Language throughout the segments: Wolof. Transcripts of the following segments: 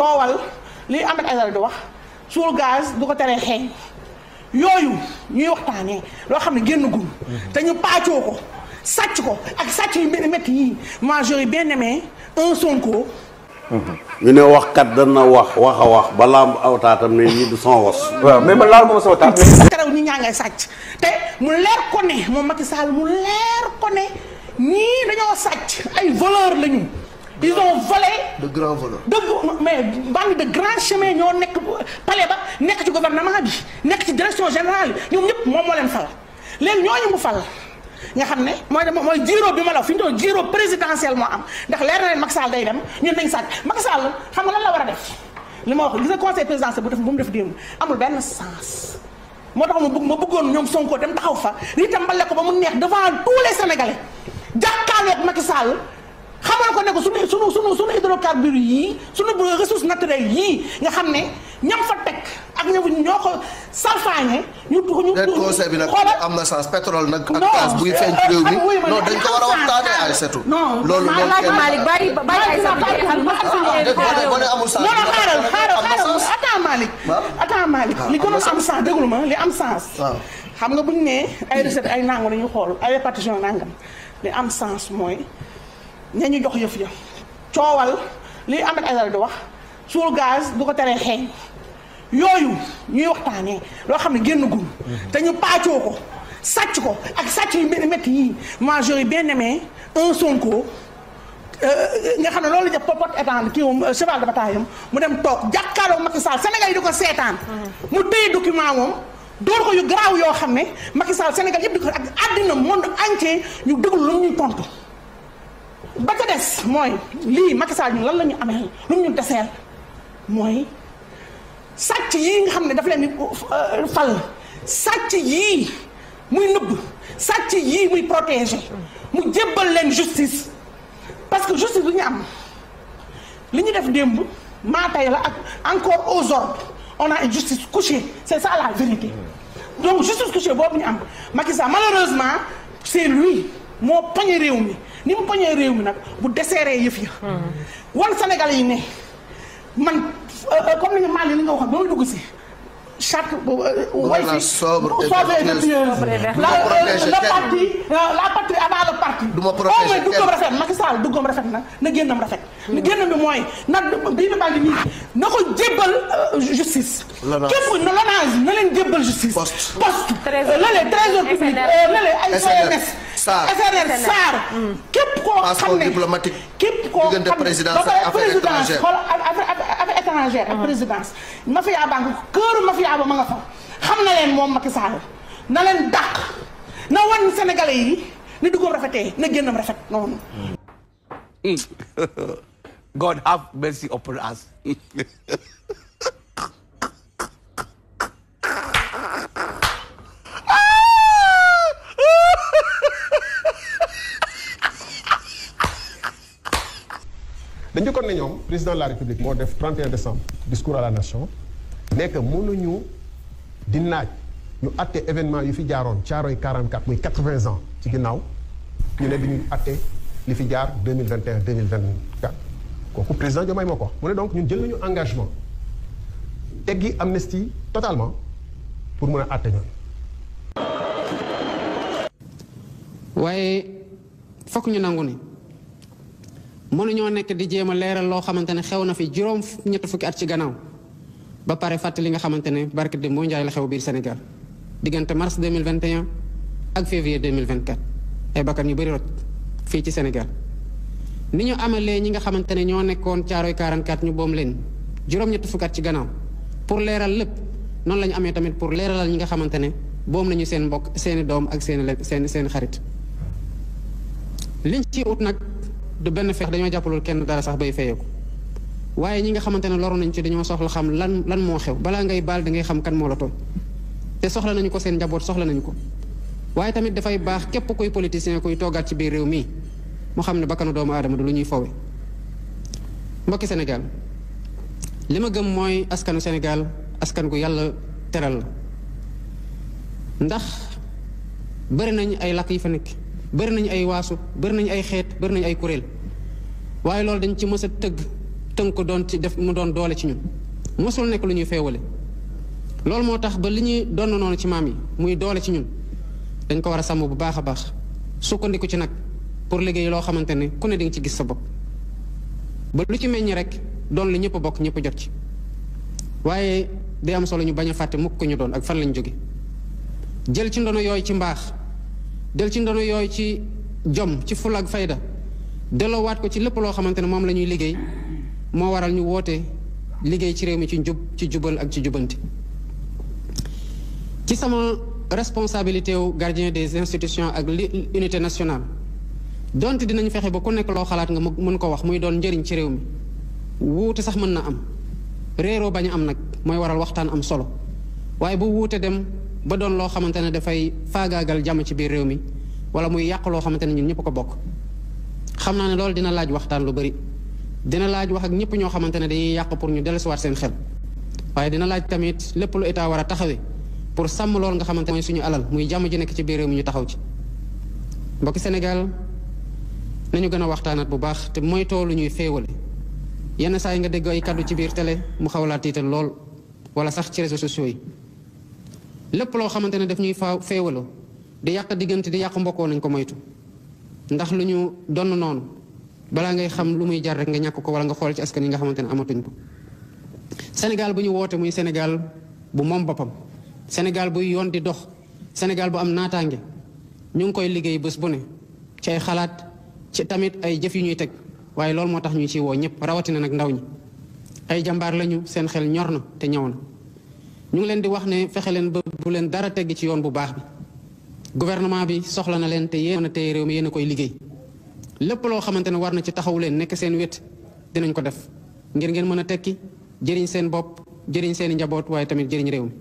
coowal li Ahmed Aïdara di wax suul gaz du ko teree xeeñ yooyu ñuy waxtaanee loo xam ne génn gul te ñu paacoo ko sàcc ko ak sàcc yu métti yii moi j'aurais bien aimé un Sonko. ñu ne waxkat dana wax a wax balaa awtaatam ne ñi du son was. waaw mais man laal ko ma sama taat. karaw ñi ñaa ngay sàcc te mu leer ko ne moom Macky Sall mu leer ko ne ñii dañoo sàcc ay voleurs lañu. ils ont volé. de grands voleurs. mais bande de grands chemins ñoo nekk palais ba nekk ci gouvernement bi nekk ci direction générale yi ñoom ñëpp moom moo leen fal léegi ñooñu mu fal nga xam ne mooy jiiroo bi ma la fi ñu doon jiiroo présidentiel moo am ndax leer na leen Macky Sall day dem ñun dañ sàcc Macky Sall xam nga lan la war a def li ma wax gis nga conseil présidentiel bu mu def démb amul benn sens moo tax ma bëggoon ñoom Sonko dem taxaw fa itam mbale ko ba mu neex devant tous les Sénégalais jàkkaarloog Macky Sall xamal ko ne ko sunu hydrocarbures yii sunu ressources naturelles yii nga xam ne ñam fa teg ak ñoo ko salfaañe ñu conseil bi nag am na sens pétrole nag ak gaz buy feeñ ci réew mi non dañ ko war a waxtaanee ay setu loolu Malick bàyyi ay setu amul sens non attends Malick li gën a am sens déglu ma li am sens xam nga bu ñu nee ay recette ay nangu dañu xool ay répartition nangam li am sens mooy ña ñu jox yëf ya coowal li Ahmed Aïdara di wax suul gaz du ko teree xeeñ yooyu ñuy waxtaanee loo xam ne génn gul te ñu paacoo ko sàcc ko ak sàcc yu métti yii moi j'aurais bien aimé un Sonko nga xam ne loolu la jëf pot étant kii moom cheval de bataille am mu dem toog jàkkaarloo Macky Sall Sénégal yi di ko seetaan mu téye document moom door ko yu garaaw yoo xam ne Macky Sall Sénégal yëpp di ko ak àddina monde entier ñu déglu lu ñuy tontu. ba ca des mooy lii Macky Sall ñun lan la ñu amee lu ñu deseel mooy sàcc yii nga xam ne daf leen di fal sàcc yii muy nëbb sàcc yii muy protéger mu jébbal leen justice parce que justice bi ñu am li ñu def démb maa tey la ak encore aux ordres on a une justice couchée c'est ça la vérité donc justice couchée boobu ñu am Macky Sall malheureusement c'est lui moo poñe réew mi ni mu poñee réew mi nag bu desserré yëf ya wan Sénégal yi ne man comme ni nga Mali li nga waxoon ba muy dugg si charte way fi sobre et la patrie avant le parti mooy duggoom rafet Macky Sall duggoom rafet na génnam rafet na génnam bi mooy na bii bi baa ngi nii na ko jébbal justice képp na LONASE na leen jébbal justice poste lële trésor public lële ay OMS SRR SAR képp koo xam ne képp koo xam ne présidence affaires étrangères ak présidence mafia banque këru mafia ba ma nga fa xam na leen moom Macky Sall na leen dàq na wan Sénégalais yi ni duggoom rafetee na génnam rafet noonu. God have mercy upon us. dañu ko ne ñoom président de la république moo def 31 décembre discours à la nation nekk mënuñu di naaj ñu atte événement yu fi jaaroon Thiaroye 44 muy 80 ans ci ginnaaw ñu ne dañuy atte li fi jaar 2021 2024 kooku président Diomaye moo ko wax mu ne donc ñun jël nañu engagement teggi amnistie totalement pour mën a atte ñoom. waaye fokk ñu nangu ni mënuñoo nekk di jéem a leeral loo xamante ne xew na fi juróom ñett fukki at ci gannaaw ba pare fàttali nga xamante ne barke de moo njaay la xew biir Sénégal diggante mars 2021 ak février 2024 ay bakkan yu bëri rot fii ci Sénégal ni ñu amalee ñi nga xamante ne ñoo nekkoon Thiaroye 44 ñu boom leen juróom ñett fukki at ci gannaaw pour leeral lépp noonu la ñu amee tamit pour leeralal ñi nga xamante ne boom nañu seen mbokk seeni doom ak seen xarit liñ ci ut nag du benn feex dañoo jàppalul kenn dara sax bay fayeeku waaye ñi nga xamante ne loru nañ ci dañoo soxla xam lan moo xew balaa ngay baal da ngay xam kan moo la tooñ te soxla nañu ko seen njaboot soxla nañu ko waaye tamit dafay baax képp kuy politicien kuy toogaat ci biir réew mii mu xam ne bakkanu doomu aadama du lu ñuy fowe mbokki Sénégal li ma gëm mooy askanu Sénégal askan gu yàlla teral la ndax bëri nañ ay làkk yi fa nekk bëri nañu ay waasu bëri nañu ay xeet bëri nañu ay kuréel waaye loolu dañ ci mës a tëgg tënk doon ci def mu doon doole ci ñun mosul nekk lu ñuy feewale loolu moo tax ba li ñuy doon noonu ci maam yi muy doole ci ñun dañ ko war a sàmm bu baax a baax sukkandiku ci nag pour liggéey loo xamante ne ku ne di nga ci gis sa bopp ba lu ci meññ rek doon lu ñëpp bokk ñëpp jot ci waaye day am solo ñu bañ a fàtte mukk ko ñu doon ak fan lañ jóge jël ci ndono yooyu ci mbaax jël ci ndono yooyu ci jom ci fulla ak fayda delloowaat ko ci lépp loo xamante ne moom la ñuy liggéey moo waral ñu woote liggéey ci réew mi ci njub ci jubal ak ci jubanti ci sama responsabilité wu gardien des institutions ak unité nationale donte dinañ fexe ba ku nekk loo xalaat nga mën ko wax muy doon njëriñ ci réew mi wuute sax mën na am réeroo bañ a am nag mooy waral waxtaan am solo waaye bu wuute dem ba doon loo xamante ne dafay faagaagal jàmm ci biir réew mi wala muy yàq loo xamante ne ñun ñëpp ko bokk xam naa ne loolu dina laaj waxtaan lu bari dina laaj wax ak ñëpp ñoo xamante ne dañuy yàq pour ñu dellusiwaat seen xel waaye dina laaj tamit lépp lu état war a taxawee pour sàmm loolu nga xamante ne mooy suñu alal muy jàmm ji nekk ci biir réew mi ñu taxaw ci mbokki Sénégal nañu gën a waxtaanat bu baax te moytoo lu ñuy féewale yenn saa yi nga dégg ay kaddu ci biir télé mu xaw laa tiital lool wala sax ci réseaux sociaux yi lépp loo xamante ne daf ñuy féewaloo di yàq diggante di yàq mbokkoo nañ ko moytu ndax lu ñu donn noonu balaa ngay xam lu muy jar rek nga ñàkk ko wala nga xool ci askan yi nga xamante ne amatuñ ko Sénégal bu ñu woote muy Sénégal bu moom boppam Sénégal buy yoon di dox Sénégal bu am naataange ñu ngi koy liggéey bés bu ne ci ay xalaat ci tamit ay jëf yu ñuy teg waaye loolu moo tax ñu ciy woo ñëpp rawatina nag ndaw ñi ay jàmbaar lañu seen xel ñor na te ñëw na ñu ngi leen di wax ne fexe leen ba bu leen dara tegg ci yoon bu baax bi gouvernement bi soxla na leen te yéen mën a téye réew mi yéen a koy liggéey lépp loo xamante ne war na ci taxaw leen nekk seen wét dinañ ko def ngir ngeen mën a tekki jëriñ seen bopp jëriñ seen i njaboot waaye tamit jëriñ réew mi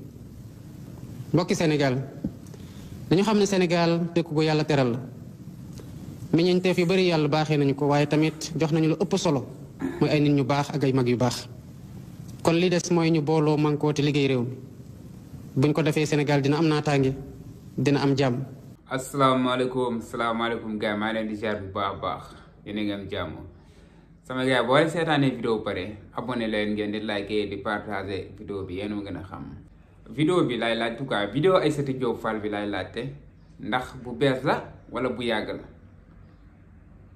mbokki Sénégal dañu xam ne Sénégal dëkk gu yàlla teral la meññeenteef yu bari yàlla baaxee nañu ko waaye tamit jox nañu lu ëpp solo mooy ay nit ñu baax ak ay mag yu baax kon li des mooy ñu booloo mànkoo te liggéey réew mi buñ ko defee Sénégal dina am naataange dina am jàmm. asalaamaaleykum salaamaaleykum gars maa leen di ziar bu baax a baax yéen a ngi am jàmm sama gars boo leen seetaanee vidéo pare abonné leen ngeen di liker di partager vidéo bi yéen a gën a xam. vidéo bi laay laaj en tout cas vidéo Aïssatou Diop Fall bi laay laajte ndax bu bees la wala bu yàgg la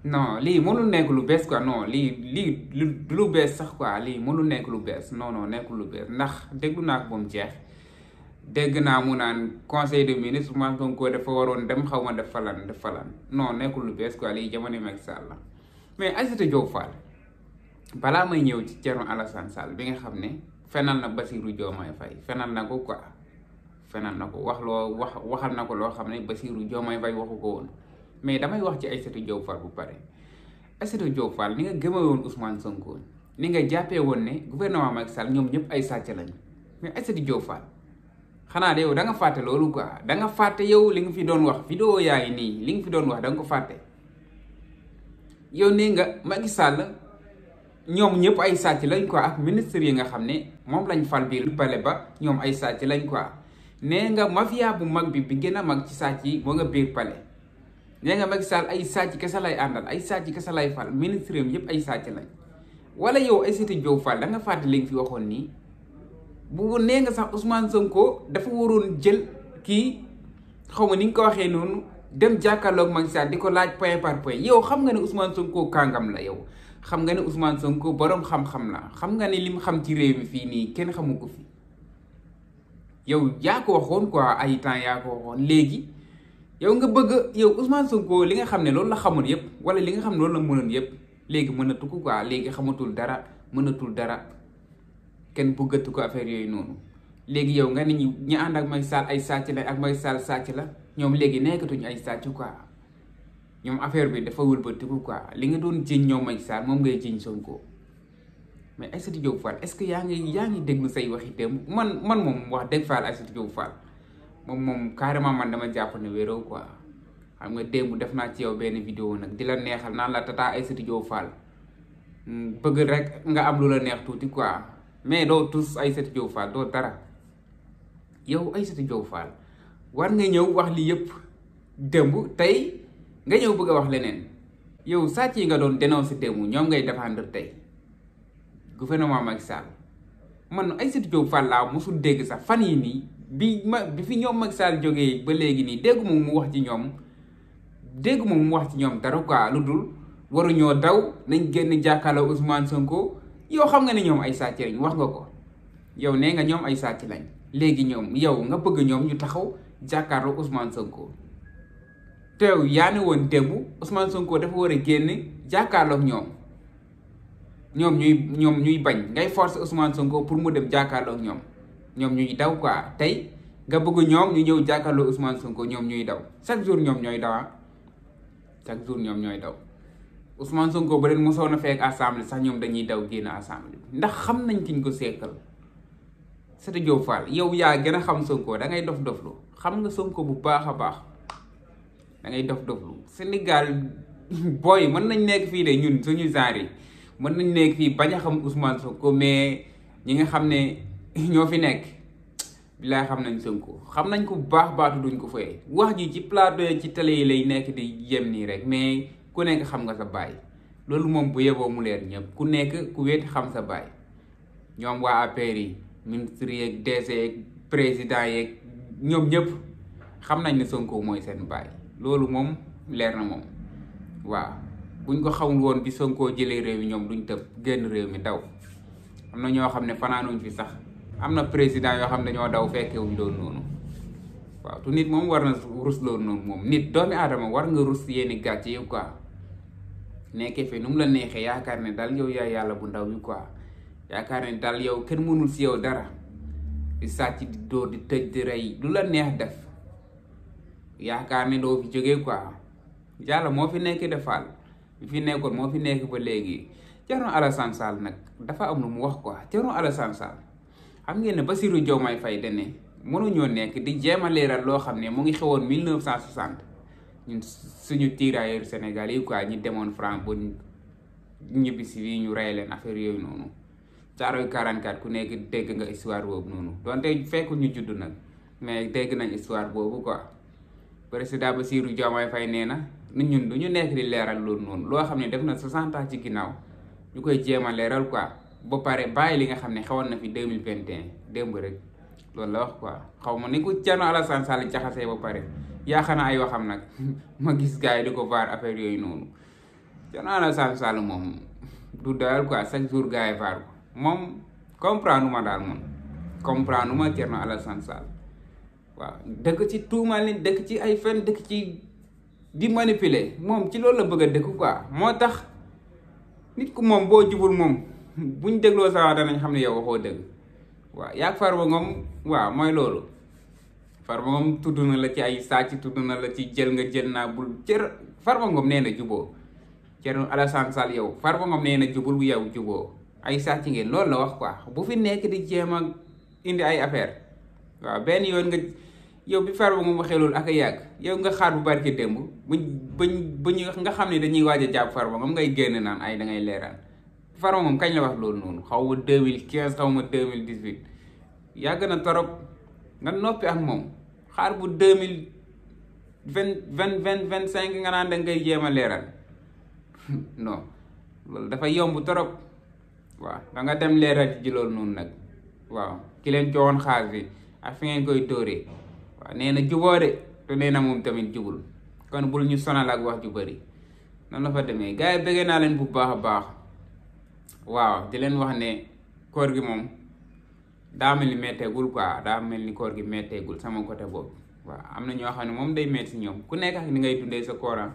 non lii mënul nekk lu bees quoi non lii lu bees sax quoi lii mënul nekk lu bees non nekkul lu bees ndax déglu naa ko ba mu jeex dégg naa mu naan conseil des ministres Ousmane Sonko dafa waroon dem xaw ma def falan non nekkul lu bees quoi lii jamono Macky Sall la mais Aïssatou Diop Fall balaa may ñëw ci Thierno Alassane Sall bi nga xam ne fenal na Bassirou Diomaye Faye fenal na ko quoi fenal na ko waxal na ko loo xam ne Bassirou Diomaye Faye waxu ko woon mais damay wax ci Aïssatou Diop Fall bu pare Aïssatou Diop Fall ni nga gëmee woon Ousmane Sonko ni nga jàppee woon ne gouvernement Macky Sall ñoom ñëpp ay sàcc lañu mais Aïssatou Diop Fall xanaa de yow da nga fàtte loolu quoi da nga fàtte yow li nga fi doon wax vidéo yaa ngi nii li nga fi doon wax da nga ko fàtte yow nee nga Macky Sall ñoom ñëpp ay sàcc lañ quoi ak ministre yi nga xam ne moom lañ fal biir pale ba ñoom ay sàcc lañ quoi nee nga mafia bu mag bi gën a mag ci sàcc yi moo nga biir pale nee nga Macky Sall ay sàcc kese lay àndal ay sàcc kese lay fal ministre yi yëpp ay sàcc lañ wala yow Aïssatou Diop Fall da nga fàtte li nga fi waxoon nii bu nee nga sax Ousmane Sonko dafa waroon jël kii xaw ma ni nga ko waxee noonu dem jàkkaarloog Macky Sall di ko laaj point par point yow xam nga ne Ousmane Sonko kàngam la yow xam nga ne Ousmane Sonko borom xam-xam la xam nga ne lim xam ci réew mi fii nii kenn xamu ko fi yow yaa ko waxoon quoi ay temps yaa ko waxoon léegi yow nga bëgg yow Ousmane Sonko li nga xam ne loolu la xamoon yépp wala li nga xam ne loolu la mënoon yépp léegi mënatu ko quoi léegi xamatul dara mënatul dara kenn bëggatu ko affaire yooyu noonu léegi yow nga ne ñi ànd ak Macky Sall ay sàcc la ak Macky Sall sàcc la ñoom léegi nekkatuñu ay sàcc quoi ñoom affaire bi dafa wëlbatiku quoi li nga doon jiñ ñoom Macky Sall moom ngay jiñ Sonko mais Aïssatou Diop Fall est-ce que yaa ngi déglu say waxi démb man moom wax dëgg Fall Aïssatou Diop Fall moom carrément man dama jàpp ne wéeroo quoi xam nga démb def naa ci yow benn vidéo nag di la neexal naan la tata Aïssatou Diop Fall bëgg rek nga am lu la neex tuuti quoi mais doo tus Aïssatou Diop Fall doo dara yow Aïssatou Diop Fall war nga ñëw wax li yëpp démb tey nga ñëw bëgg a wax leneen yow sàcc yi nga doon dénoncé démb ñoom ngay défendre tey gouvernement Macky Sall man Aïssatou Diop Fall laa mosul dégg sax fan yi nii bi fi ñoom Macky Sall jógee ba léegi nii dégguma mu wax ci ñoom dara quoi lu dul waruñoo daw nañ génn jàkkaarloo Ousmane Sonko yow xam nga ne ñoom ay sàcc lañ wax nga ko yow nee nga ñoom ay sàcc lañ léegi ñoom yow nga bëgg ñoom ñu taxaw jàkkaarloo Ousmane Sonko teew yaa ne woon démb Ousmane Sonko dafa war a génn jàkkaarloog ñoom ñuy bañ ngay forcer Ousmane Sonko pour mu dem jàkkaarloog ñoom ñuy daw quoi tey nga bëgg ñoom ñu ñëw jàkkaarloo Ousmane Sonko ñoom ñuy daw chaque jour ñoom ñooy daw Ousmane Sonko ba leen mosoon a fekk assemblée sax ñoom dañuy daw génn assemblée ndax xam nañ kiñ ko seekal Aïssatou Diop Fall yow yaa gën a xam Sonko da ngay dof-doflu xam nga Sonko bu baax a baax da ngay dof-doflu Sénégal booy mën nañ nekk fii de ñun suñu genre yi mën nañ nekk fii bañ a xam Ousmane Sonko mais ñi nga xam ne ñoo fi nekk bilaay xam nañ Sonko xam nañ ko bu baax baatu duñ ko fayee wax ji ci plateau ci télé yi lay nekk di yem nii rek mais ku nekk xam nga sa baay loolu moom bu yeboo mu leer ñëpp ku nekk ku wéeti xam sa baay ñoom waa APR yi ministre yeeg DC yeeg président yeeg ñoom ñëpp xam nañ ne Sonko mooy seen baay loolu moom leer na moom waaw buñ ko xamul woon bi Sonko jëlee réew mi ñoom duñ tëb génn réew mi daw am na ñoo xam ne fanaanuñ fi sax am na président yoo xam ne dañoo daw fekkewuñ loolu noonu waaw tu nit moom war na rus loolu noonu moom nit doomi aadama war nga rus yenn gàcce yi quoi nekkee fi nu mu la neexee yaakaar ne daal yow yaay yàlla bu ndaw bi quoi yaakaar ne daal yow kenn mënul si yow dara di sàcc di dóor di tëj di rey lu la neex def yaakaar ne doo fi jógee quoi yàlla moo fi nekk defal bi fi nekkoon moo fi nekk ba léegi Thierno Alassane Sall nag dafa am lu mu wax quoi Thierno Alassane Sall xam ngeen ne Bassirou Diomaye Faye dane mënuñoo nekk di jéem a leeral loo xam ne mu ngi xewoon 1960 ñun suñu tirailleurs Sénégal yi quoi ñi demoon France ba ñibbisi yi ñu rey leen affaire yooyu noonu Caaroy 44 ku nekk dégg nga histoire boobu noonu donte fekku ñu judd nag mais dégg nañ histoire boobu quoi président Bassirou Diomaye Faye nee na ñun du ñu nekk di leeral loolu noonu loo xam ne def na 60 ans ci ginnaaw ñu koy jéem a leeral quoi ba pare bàyyi li nga xam ne xewoon na fi 2021 démb rek loolu la wax quoi xaw ma ni ko Thierno Alassane Sall jaxasee ba pare yaakaar naa ay waxam nag ma gis gars yi di ko vaar affaire yooyu noonu Thierno Alassane Sall moom du doyal quoi chaque jour gars yi vaar ko moom comprendre ma daal moom comprendre ma Thierno Alassane Sall waaw dëkk ci tuumal nit dëkk ci ay fen dëkk ci di manipuler moom ci loolu la bëgg a dëkk quoi moo tax nit ku moom boo jubul moom buñ dégloo sa wax danañ xam ne yow waxoo dëgg waaw yaag Farba Ngom waaw mooy loolu Farba Ngom tudd na la ci ay sàcc tudd na la ci jël nga jël naa bul Farba Ngom nee na juboo Thierno Alassane Sall yow Farba Ngom nee na jubul bu yow juboo ay sàcc ngeen loolu la wax quoi bu fi nekk di jéem a indi ay affaire waaw benn yoon nga yow bi Farba Ngom waxee loolu ak a yàgg yow nga xaar bu barki démb buñ nga xam ne dañuy waaj a jàpp Farba Ngom ngay génn naan ay da ngay leeral Farba Ngom kañ la wax loolu noonu xaw ma 2015 xaw ma 2018 yàgg na torop nga noppi ak moom xaar bu 2025 nga naan da ngay jéem a leeral non loolu dafa yomb torop waaw da nga dem leeral ci loolu noonu nag waaw ki leen joxoon xaalis bi ak fi ngeen koy dóoree waaw nee na juboo de te nee na moom tamit jubul kon bul ñu sonal ak wax ju bëri noonu la fa demee gars yi bëggee naa leen bu baax a baax waaw di leen wax ne koor gi moom daa mel ni metteegul quoi daa mel ni koor gi metteegul sama côté boobu waaw am na ñoo xam ne moom day metti si ñoom ku nekk ak ni ngay dundee sa kooram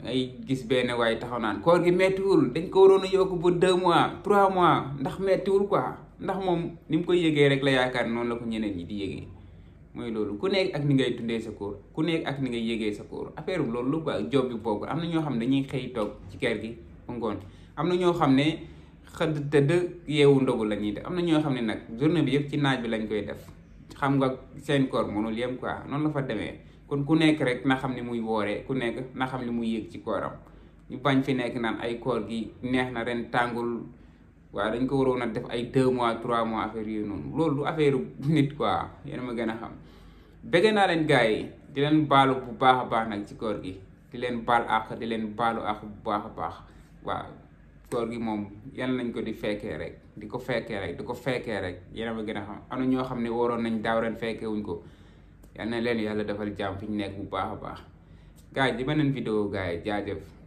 ngay gis benn waaye taxaw naan koor gi mettiwul dañ ko waroon a yokk ba 2 mois 3 mois ndax mettiwul quoi ndax moom ni mu koy yëgee rek la yaakaar noonu la ko ñeneen ñi di yëgee mooy loolu ku nekk ak ni ngay dundee sa koor ku nekk ak ni ngay yëgee sa koor affaire bi loolu quoi job bi boobu am na ñoo xam ne dañuy xëy toog ci kër gi ba ngoon am na ñoo xam ne xëdd tëdd yeewu ndogu la ñuy def am na ñoo xam ne nag journée bi yëpp ci naaj bi lañ koy def xam nga seen koor mënul yem quoi noonu la fa demee kon ku nekk rek na xam ni muy wooree ku nekk na xam ni muy yëg ci kooram ñu bañ fi nekk naan ay koor gi neex na ren tàngul waaw dañ ko waroon a def ay 2 mois 3 mois affaire yooyu noonu loolu du affaire nit quoi yéen ma gën a xam bëgg naa leen gars yi di leen baalu bu baax a baax nag ci koor gi di leen baal àq di leen baalu àq bu baax a baax waaw koor gi moom yal nañ ko di fekkee rek di ko fekkee rek yéen a ma gën a xam am na ñoo xam ne waroon nañ daaw ren fekkee wuñ ko yal na leen yàlla defal jàmm fi ñu nekk bu baax a baax gars yi di beneen vidéo gars yi jaajëf